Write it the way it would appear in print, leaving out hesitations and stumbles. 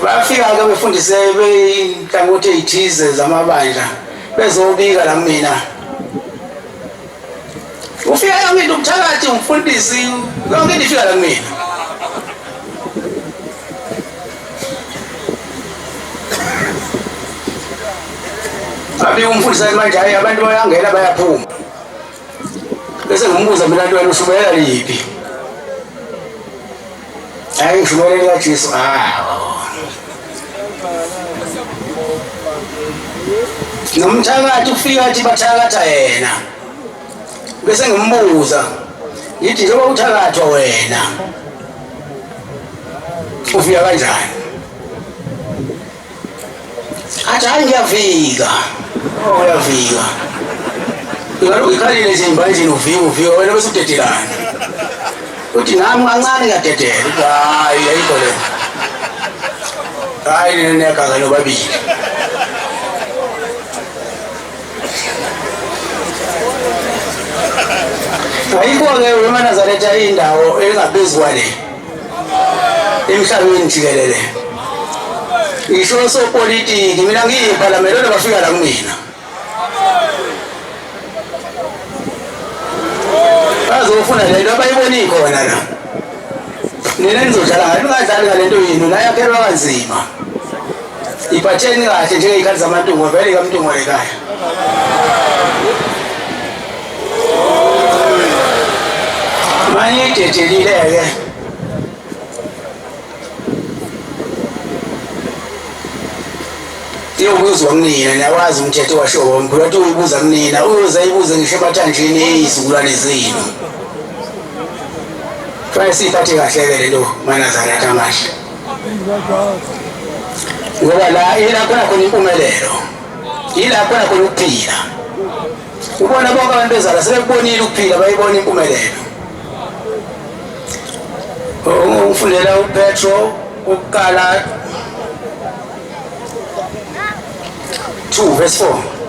bafika ke befundise beinhlangothi ezithize zamabandla bezobika la mina ufika yonke umthakathi umfundisi yonke ifika la mina abi umfundisi manje hayi abantu bayangena bayaphuma bese ngumbuza mina nto ushumayela liphi hayi ushumayela kaJesu nomthakathi ufika athi bathakatha yena bese ngimbuza yithi njengoba uthakathwa wena ufika kanjani athi hayi ngiyafika uyafika ingalo ikhalile nje manje ufika wena bese udedelana uthi nami kancane ngiyadedela hayi ayikho le hayi neneka nobabili ayikho-ke weManazaretha indawo engaphezu kwale emhlabeni jikelele ngisho sopolitiki mina ngiyiphalamende bafika la kumina bazofuna lento abayiboni khona la nina nizodlala ngayo ningadlali ngalento yini la yakhelwa kanzima iphatheni kahle njengey'khathi zamantungo vele kamntungo lekhaya manje idedelile-ke iyokuzwa kunina niyakwazi umthetho washoba mkhulu wathi uyibuza kunina uyoze ayibuze ngisho ebathanjeni ey'zukulwane zenu fanele siyiphathe kahle-ke lento Manazaretha amahle ngoba la yila khona khona impumelelo yila khona khona ukuphila ubona bonke abantu bezala sebekubonile ukuphila bayibona impumelelo ufundela uPetro ukukala 2 verse 4